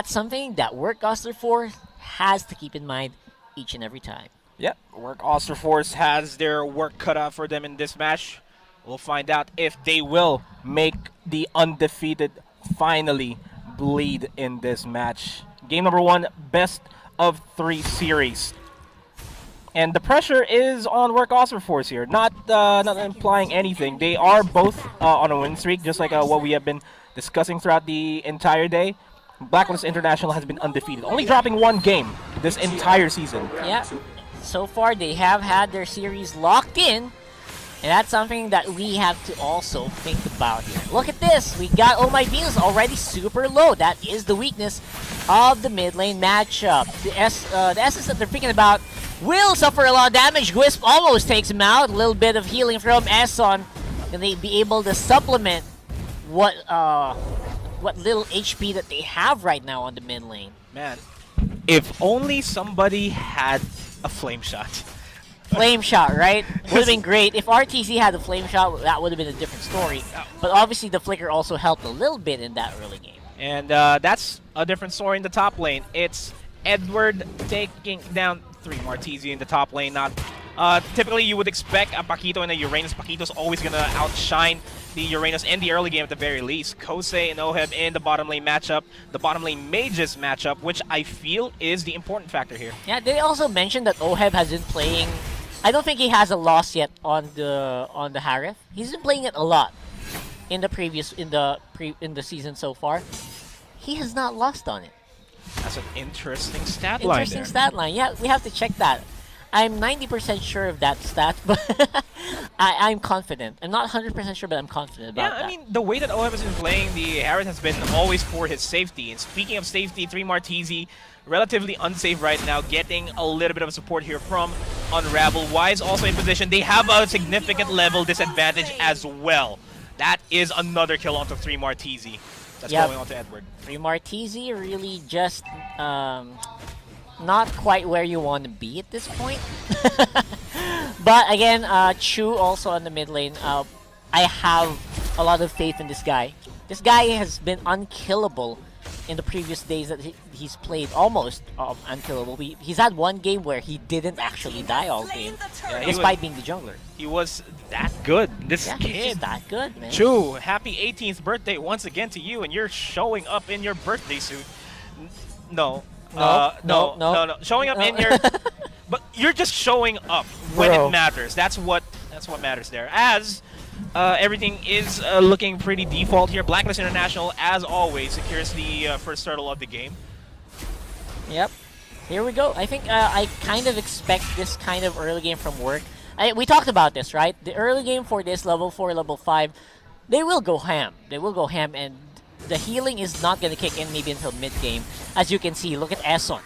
that's something that Work Auster Force has to keep in mind each and every time. Yep, Work Auster Force has their work cut out for them in this match. We'll find out if they will make the undefeated finally bleed in this match. Game number 1, best of 3 series. And the pressure is on Work Auster Force here, not implying anything. They are both on a win streak, just like what we have been discussing throughout the entire day. Blacklist International has been undefeated, only dropping 1 game this entire season. Yeah, so far they have had their series locked in, and that's something that we have to also think about here. Look at this, we got Oh My Venus already super low. That is the weakness of the mid lane matchup. The essence that they're thinking about will suffer a lot of damage. Wisp almost takes him out. A little bit of healing from Esson. Can they be able to supplement what little HP that they have right now on the mid lane? Man, if only somebody had a flame shot. Flame shot, right? Would have been great. If RTC had the flame shot, that would have been a different story. But obviously the flicker also helped a little bit in that early game. And that's a different story in the top lane. It's Edward taking down 3 Martisi in the top lane. Not typically you would expect a Paquito and a Uranus. Paquito's always gonna outshine the Uranus in the early game at the very least. Kosei and Oheb in the bottom lane matchup, the bottom lane mages matchup, which I feel is the important factor here. Yeah, they also mentioned that Oheb has been playing. I don't think he has a loss yet on the Harith. He's been playing it a lot in the season so far. He has not lost on it. That's an interesting stat line. Interesting stat line. Yeah, we have to check that. I'm 90% sure of that stat, but I'm confident. I'm not 100% sure, but I'm confident about that. Yeah, I mean, the way that OF has been playing, the Harris has been always for his safety. And speaking of safety, 3 Martisi, relatively unsafe right now, getting a little bit of support here from Unravel. Wise also in position. They have a significant level disadvantage as well. That is another kill onto 3 Martisi. That's going on to Edward. 3 Martisi really just not quite where you want to be at this point. But again, Chu also on the mid lane. I have a lot of faith in this guy. This guy has been unkillable in the previous days that he's played, almost unkillable. He's had 1 game where he didn't actually die all game, despite being the jungler. He was that good. This kid. He's just that good, man. Chu, happy 18th birthday once again to you, and you're showing up in your birthday suit. No. No. Showing up in your... But you're just showing up when it matters. That's what matters there. As everything is looking pretty default here, Blacklist International, as always, secures the first turtle of the game. Yep. Here we go. I think I kind of expect this kind of early game from Work. We talked about this, right? The early game for this level 4, level 5, they will go ham. They will go ham, and the healing is not going to kick in maybe until mid-game. As you can see, look at Esson.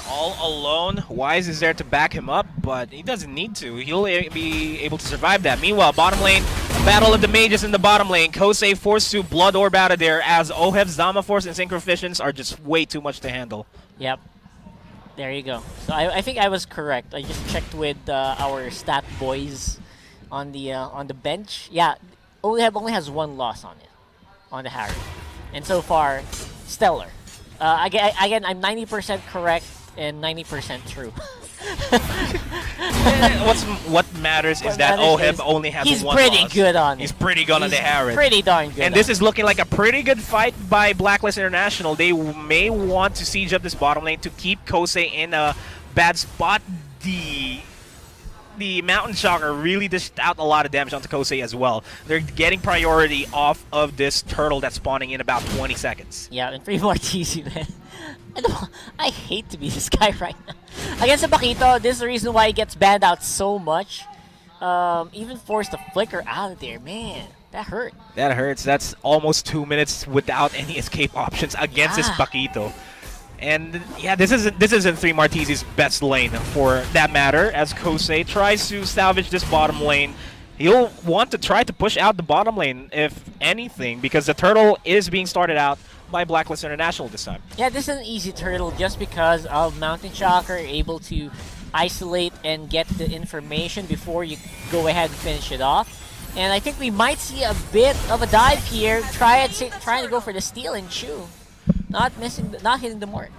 All alone. Wise is there to back him up, but he doesn't need to. He'll be able to survive that. Meanwhile, bottom lane, battle of the mages in the bottom lane. Kosei forced to Blood Orb out of there as Oheb's Zama Force and Synchrovisions are just way too much to handle. Yep. There you go. So I think I was correct. I just checked with our stat boys on the bench. Yeah, Oheb only has 1 loss on it, on the Harry. And so far, stellar. Again, I'm 90% correct and 90% true. What matters is that Oheb only has 1 loss. He's pretty good on it. He's pretty good on the Harris. Pretty darn good. And this is looking like a pretty good fight by Blacklist International. They may want to siege up this bottom lane to keep Kosei in a bad spot. The Mountain Shocker really dished out a lot of damage onto Kosei as well. They're getting priority off of this turtle that's spawning in about 20 seconds. Yeah, and 3 Martisi, man. I hate to be this guy right now. Against the Paquito, this is the reason why he gets banned out so much. Even forced the flicker out of there, man. That hurt. That hurts. That's almost 2 minutes without any escape options against this Paquito. And yeah, this isn't 3 Martisi's best lane for that matter, as Kosei tries to salvage this bottom lane. He'll want to try to push out the bottom lane, if anything, because the turtle is being started out by Blacklist International this time. Yeah, this is an easy turtle just because of Mountain Shocker able to isolate and get the information before you go ahead and finish it off. And I think we might see a bit of a dive here, trying to go for the steal and Chu. not hitting the mark.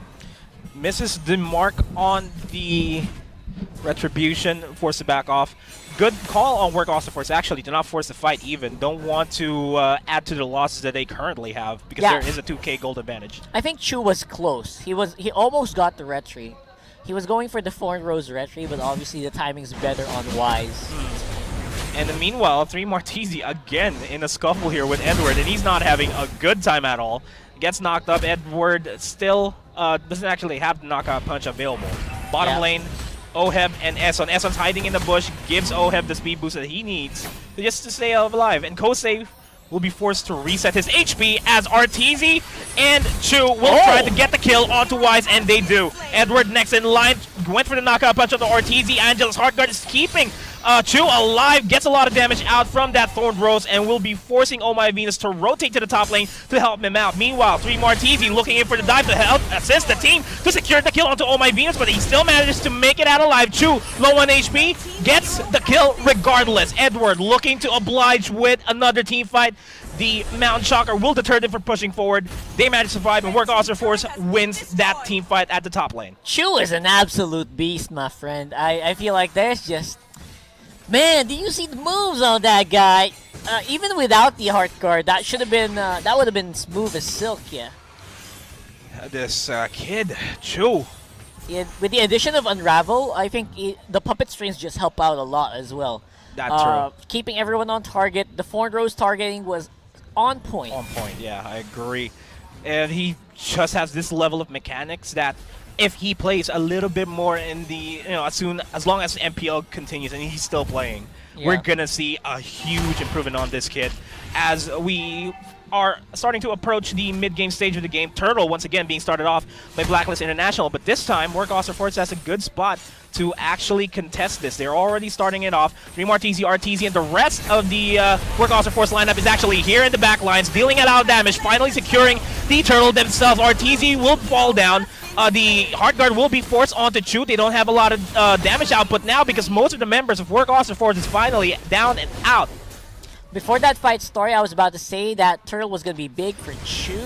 Misses the mark on the retribution, forced to back off. Good call on Work Austin Force, actually, to not force the fight even. Don't want to add to the losses that they currently have, because there is a 2k gold advantage. I think Chu was close. He almost got the retry. He was going for the 4 rows retry, but obviously the timing's better on Wise. And meanwhile, 3 Martisi again in a scuffle here with Edward, and he's not having a good time at all. Gets knocked up. Edward still doesn't actually have the knockout punch available. Bottom lane, Oheb and Esson. Esson's hiding in the bush, gives Oheb the speed boost that he needs just to stay alive. And Kosei will be forced to reset his HP as Arteezy and Chu will try to get the kill onto Wise, and they do. Edward next in line, went for the knockout punch on the Arteezy. Angelus Heartguard is keeping Chu alive, gets a lot of damage out from that Thorned Rose, and will be forcing Oh My Venus to rotate to the top lane to help him out. Meanwhile, 3 Martisi looking in for the dive to help assist the team to secure the kill onto Oh My Venus, but he still manages to make it out alive. Chu, low on HP, gets the kill regardless. Edward looking to oblige with another team fight. The Mountain Shocker will deter them from pushing forward. They manage to survive, and Work Austin Force wins that team fight at the top lane. Chu is an absolute beast, my friend. I feel like there's just... Man, do you see the moves on that guy? Even without the heart guard, that should have been that would have been smooth as silk. Yeah. This kid, Chu. Yeah, with the addition of Unravel, I think the puppet strings just help out a lot as well. That's true. Keeping everyone on target. The Thorned Rose targeting was on point. On point, yeah, I agree. And he just has this level of mechanics that if he plays a little bit more in the, as long as MPL continues and he's still playing, we're gonna see a huge improvement on this kid. As we are starting to approach the mid-game stage of the game, Turtle once again being started off by Blacklist International, but this time Work Austin Force has a good spot to actually contest this. They're already starting it off. 3 Martisi, Arteezy, and the rest of the Work Austin Force lineup is actually here in the back lines, dealing a lot of damage, finally securing the Turtle themselves. Arteezy will fall down. The Heart Guard will be forced onto Chu. They don't have a lot of damage output now because most of the members of Work Austin Force is finally down and out. Before that fight story, I was about to say that Turtle was going to be big for Chu.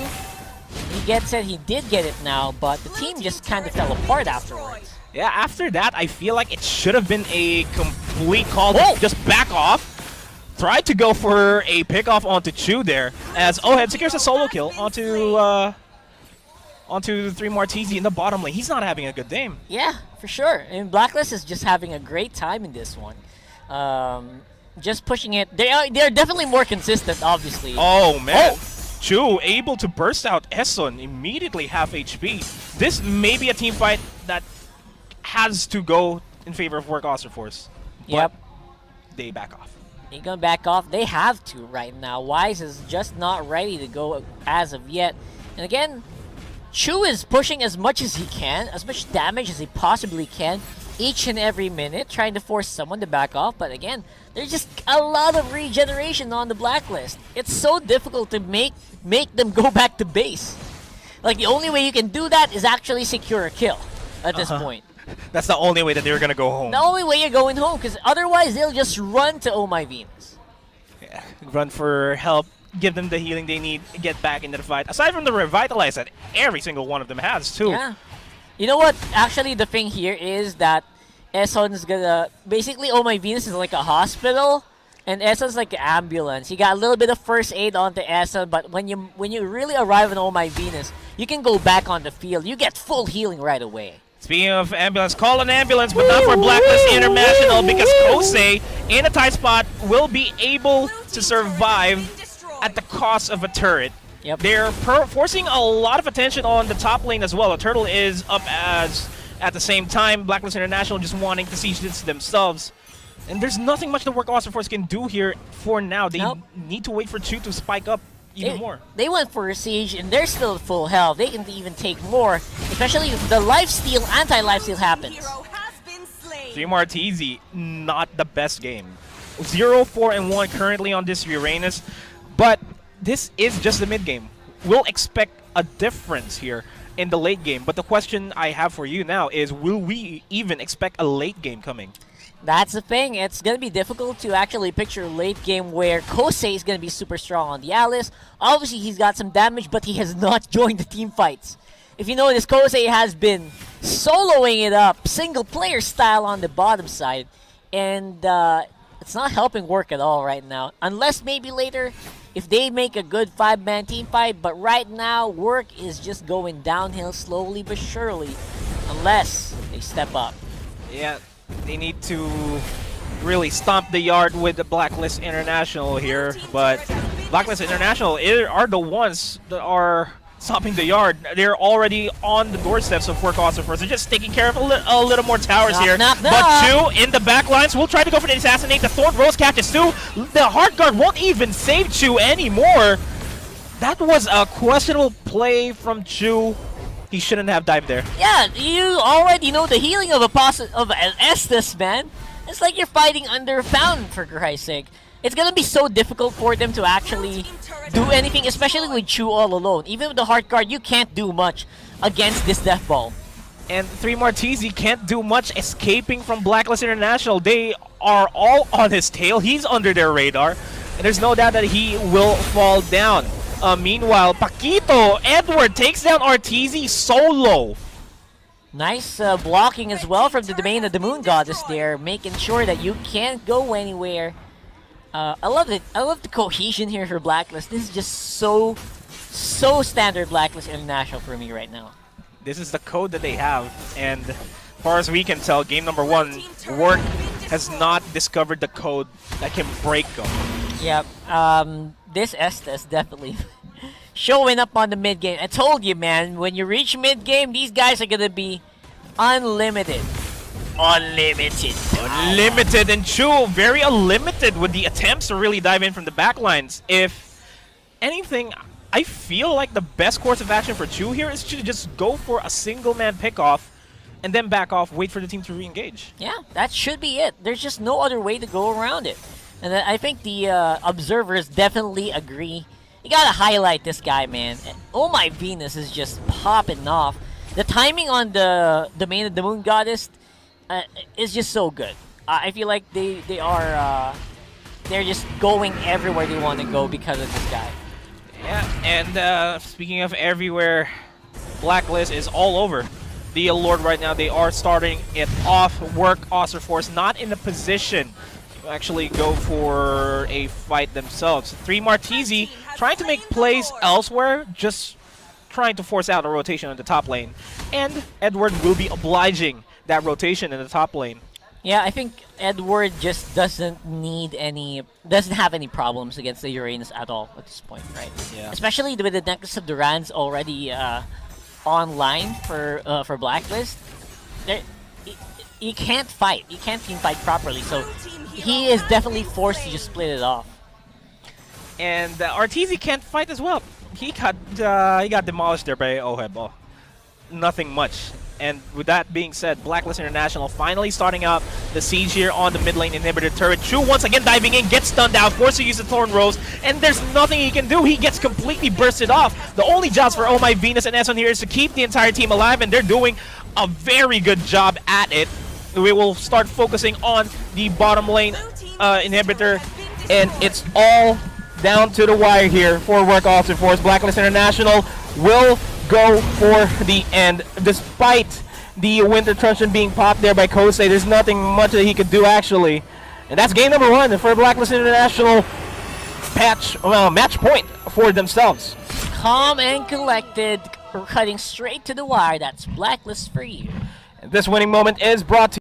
He gets it, he did get it now, but the team just kind of fell apart afterwards. Yeah, after that, I feel like it should have been a complete call to just back off. Tried to go for a pickoff onto Chu there, as Oheb secures a solo kill onto 3 Martisi in the bottom lane. He's not having a good game. Yeah, for sure. And Blacklist is just having a great time in this one. Just pushing it. They're definitely more consistent, obviously. Oh, man. Chu able to burst out Esson immediately half HP. This may be a team fight that has to go in favor of Work Austin Force. Yep. But they back off. They're going to back off. They have to right now. Wise is just not ready to go as of yet. And again, Chu is pushing as much as he can, as much damage as he possibly can, each and every minute, trying to force someone to back off. But again, there's just a lot of regeneration on the Blacklist. It's so difficult to make them go back to base. Like, the only way you can do that is actually secure a kill at this point. That's the only way that they're going to go home. The only way you're going home, because otherwise they'll just run to Oh My Venus. Yeah, run for help, give them the healing they need, get back into the fight. Aside from the Revitalize that every single one of them has, too. Yeah. You know what? Actually, the thing here is that Esson's gonna... Basically, Oh My Venus is like a hospital, and Esson's like an ambulance. You got a little bit of first aid onto Esson, but when you really arrive on Oh My Venus, you can go back on the field. You get full healing right away. Speaking of ambulance, call an ambulance, but not for Blacklist International, because Kosei, in a tight spot, will be able to survive at the cost of a turret. Yep. They're forcing a lot of attention on the top lane as well. The Turtle is up as at the same time. Blacklist International just wanting to siege this themselves. And there's nothing much the Work Austin Force can do here for now. They need to wait for Chu to spike up even more. They went for a siege, and they're still at full health. They can even take more, especially if the lifesteal, anti-lifesteal happens. 3 Martisi, not the best game. 0-4-1 currently on this Uranus, but this is just the mid game. We'll expect a difference here in the late game, but the question I have for you now is, will we even expect a late game coming? That's the thing. It's going to be difficult to actually picture a late game where Kosei is going to be super strong on the Alice. Obviously, he's got some damage, but he has not joined the team fights. If you notice, Kosei has been soloing it up, single player style on the bottom side. And it's not helping work at all right now. Unless maybe later, if they make a good 5-man team fight. But right now, work is just going downhill slowly but surely. Unless they step up. Yeah. They need to really stomp the yard with the Blacklist International here, but Blacklist International are the ones that are stomping the yard. They're already on the doorsteps of Work Awesome Force. They're just taking care of a little more towers here. But Chu in the back lines will try to go for the assassinate. The Thorn Rose catches Chu. The Heart Guard won't even save Chu anymore. That was a questionable play from Chu. He shouldn't have dived there. Yeah, you already know the healing of an Estes, man. It's like you're fighting under a fountain, for Christ's sake. It's gonna be so difficult for them to actually do anything, especially with Chu all alone. Even with the Heart Guard, you can't do much against this Death Ball. And 3 Martisi can't do much escaping from Blacklist International. They are all on his tail. He's under their radar. And there's no doubt that he will fall down. Meanwhile, Paquito, Edward takes down Arteezy solo. Nice blocking as well from the domain of the Moon Goddess there, making sure that you can't go anywhere. I love it. I love the cohesion here for Blacklist. This is just so standard Blacklist International for me right now. This is the code that they have, and as far as we can tell, game number 1, Work has not discovered the code that can break them. Yep. This Estes definitely showing up on the mid game. I told you, man, when you reach mid game, these guys are gonna be unlimited. Unlimited, and Chu very unlimited with the attempts to really dive in from the back lines. If anything, I feel like the best course of action for Chu here is to just go for a single man pickoff and then back off, wait for the team to re-engage. Yeah, that should be it. There's just no other way to go around it. And I think the observers definitely agree. You gotta highlight this guy, man. And oh my Venus is just popping off. The timing on the domain of the Moon Goddess is just so good. I feel like they're just going everywhere they want to go because of this guy. Yeah, and speaking of everywhere, Blacklist is all over the Allure right now. They are starting it off. Work Awesome Force not in a position to actually go for a fight themselves. 3 Martisi trying to make plays elsewhere, just trying to force out a rotation on the top lane. And Edward will be obliging that rotation in the top lane. Yeah, I think Edward just doesn't have any problems against the Uranus at all at this point, right? Yeah. Especially with the Necklace of Durans already online for Blacklist. You can't fight. You can't team fight properly, so he is definitely forced to just split it off. And Arteezy can't fight as well. He got demolished there by Ohebo. Nothing much. And with that being said, Blacklist International finally starting out the siege here on the mid lane inhibitor turret. Chu once again diving in, gets stunned out, forced to use the Thorn Rose, and there's nothing he can do. He gets completely bursted off. The only jobs for Oh My Venus and S1 here is to keep the entire team alive, and they're doing a very good job at it. We will start focusing on the bottom lane inhibitor, and it's all down to the wire here for Work Awesome Force. Blacklist International will go for the end. Despite the Winter Truncheon being popped there by Kosei, there's nothing much that he could do actually. And that's game number 1 for Blacklist International. Match point for themselves. Calm and collected, cutting straight to the wire. That's Blacklist for you. And this winning moment is brought to